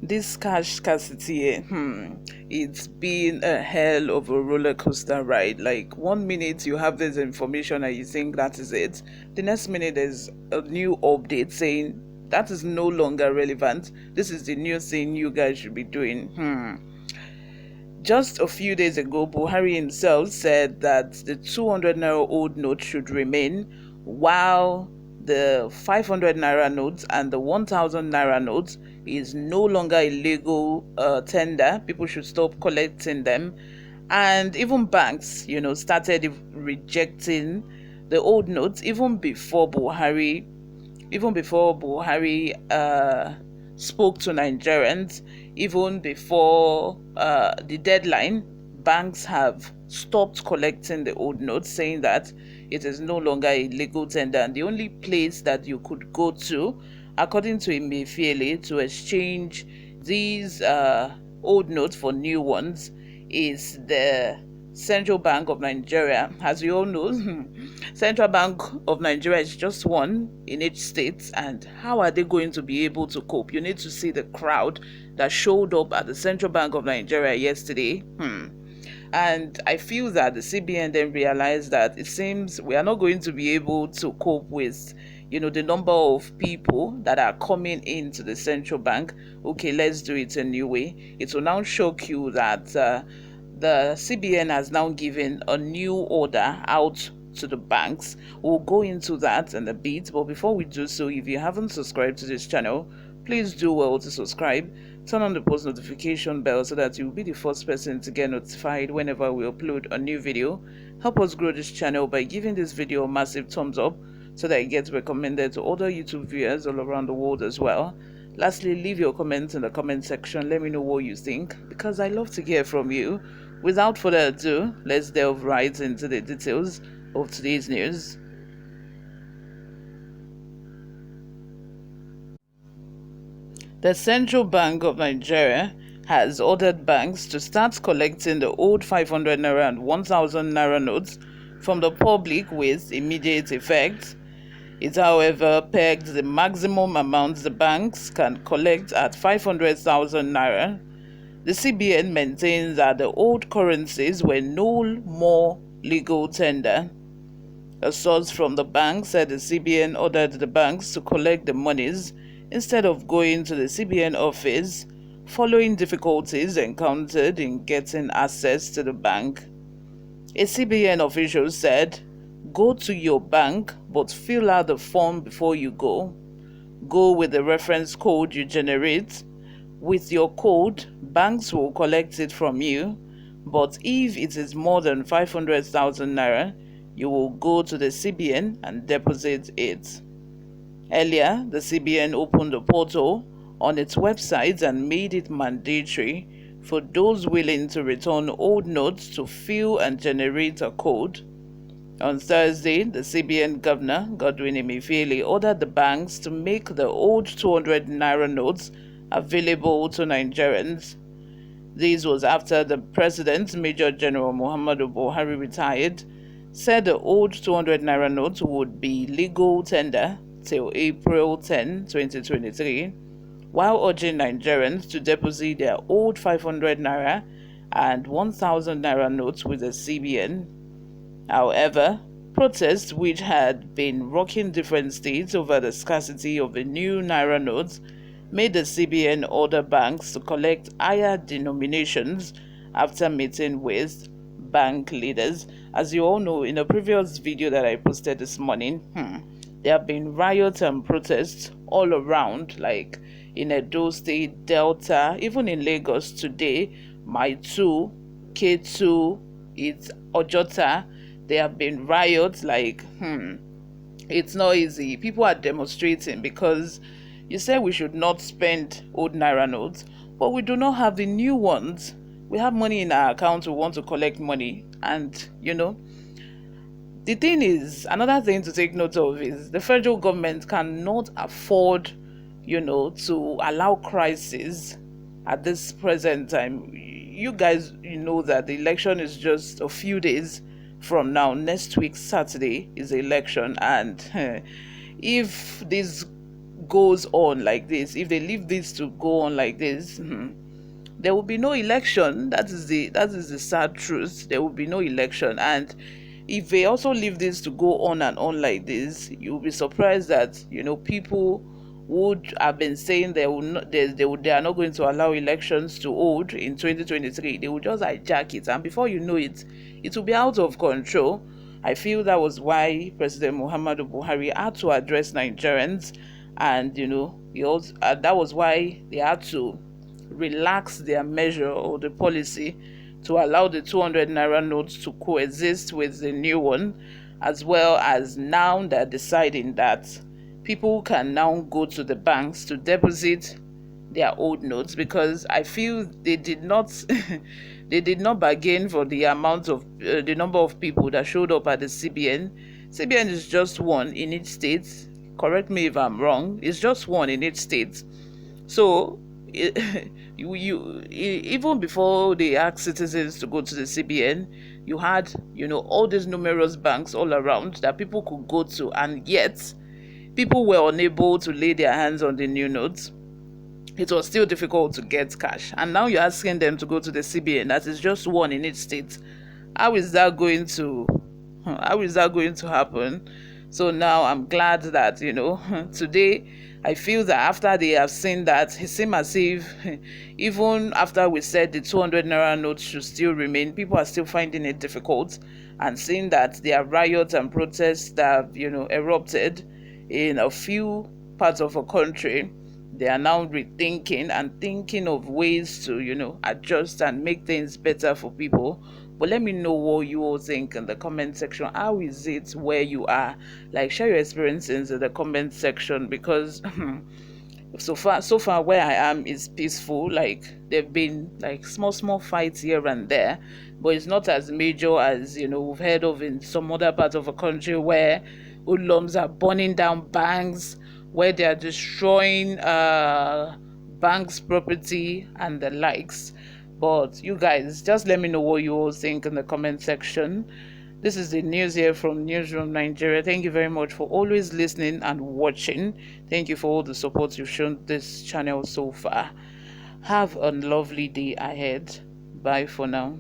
This cash scarcity, it's been a hell of a roller coaster ride. Like, 1 minute you have this information and you think that is it. The next minute there's a new update saying that is no longer relevant. This is the new thing you guys should be doing. Just a few days ago, Buhari himself said that the 200 naira old note should remain, while the 500 naira notes and the 1000 naira notes is no longer a legal tender. People should stop collecting them. And even banks, started rejecting the old notes even before Buhari spoke to Nigerians. Even before the deadline, banks have stopped collecting the old notes, saying that it is no longer a legal tender. And the only place that you could go to, according to Emefiele, to exchange these old notes for new ones is the Central Bank of Nigeria. As you all know, Central Bank of Nigeria is just one in each state, and how are they going to be able to cope? You need to see the crowd that showed up at the Central Bank of Nigeria yesterday. And I feel that the CBN then realized that it seems we are not going to be able to cope with the number of people that are coming into the central bank. Okay, let's do it a new way. It will now shock you that the CBN has now given a new order out to the banks. We'll go into that in a bit, but before we do so, if you haven't subscribed to this channel, please do well to subscribe. Turn on the post notification bell so that you'll be the first person to get notified whenever we upload a new video. Help us grow this channel by giving this video a massive thumbs up so that it gets recommended to other YouTube viewers all around the world as well. Lastly, leave your comments in the comment section. Let me know what you think, because I love to hear from you. Without further ado, let's delve right into the details of today's news. The Central Bank of Nigeria has ordered banks to start collecting the old 500 naira and 1000 naira notes from the public with immediate effect. It, however, pegged the maximum amount the banks can collect at 500,000 naira. The CBN maintains that the old currencies were no more legal tender. A source from the bank said the CBN ordered the banks to collect the monies instead of going to the CBN office, following difficulties encountered in getting access to the bank. A CBN official said, "Go to your bank, but fill out the form before you go. Go with the reference code you generate. With your code, banks will collect it from you, but if it is more than 500,000 naira, you will go to the CBN and deposit it." Earlier, the CBN opened a portal on its website and made it mandatory for those willing to return old notes to fill and generate a code. On Thursday, the CBN Governor, Godwin Emefiele, ordered the banks to make the old 200 naira notes available to Nigerians. This was after the President, Major General Muhammadu Buhari, retired, said the old 200 naira notes would be legal tender till April 10, 2023, while urging Nigerians to deposit their old 500 naira and 1000 naira notes with the CBN. However, protests, which had been rocking different states over the scarcity of the new naira notes, made the CBN order banks to collect higher denominations after meeting with bank leaders. As you all know, in a previous video that I posted this morning, there have been riots and protests all around, like in Edo State, Delta, even in Lagos today, Mile 2, K2, it's Ojota. There have been riots, like, it's not easy. People are demonstrating because you say we should not spend old naira notes, but we do not have the new ones. We have money in our account, we want to collect money, and the thing is, another thing to take note of is the federal government cannot afford to allow crisis at this present time. You guys, know that the election is just a few days from now. Next week, Saturday, is the election, and if this goes on like this, if they leave this to go on like this, there will be no election. That is the sad truth. There will be no election. And if they also leave this to go on and on like this, you'll be surprised that people would have been saying they will not, they are not going to allow elections to hold in 2023. They will just hijack it, and before you know it, it will be out of control. I feel that was why President Muhammadu Buhari had to address Nigerians, and that was why they had to relax their measure or the policy to allow the 200 naira notes to coexist with the new one, as well as now they're deciding that people can now go to the banks to deposit their old notes, because I feel they did not they did not bargain for the amount of the number of people that showed up at the CBN. CBN is just one in each state. Correct me if I'm wrong. It's just one in each state. So even before they asked citizens to go to the CBN, you had all these numerous banks all around that people could go to, and yet people were unable to lay their hands on the new notes. It was still difficult to get cash, and now you're asking them to go to the CBN that is just one in each state. How is that going to happen? So now I'm glad that today I feel that after they have seen that, it seems as if even after we said the 200 naira notes should still remain, people are still finding it difficult, and seeing that there are riots and protests that have erupted in a few parts of a country. They are now rethinking and thinking of ways to adjust and make things better for people. But let me know what you all think in the comment section. How is it where you are? Like, share your experiences in the comment section, because so far where I am is peaceful. Like, there've been like small fights here and there, but it's not as major as we've heard of in some other parts of a country, where hoodlums are burning down banks, where they are destroying banks' property and the likes. But you guys, just let me know what you all think in the comment section. This is the news here from Newsroom Nigeria. Thank you very much for always listening and watching. Thank you for all the support you've shown this channel so far. Have a lovely day ahead. Bye for now.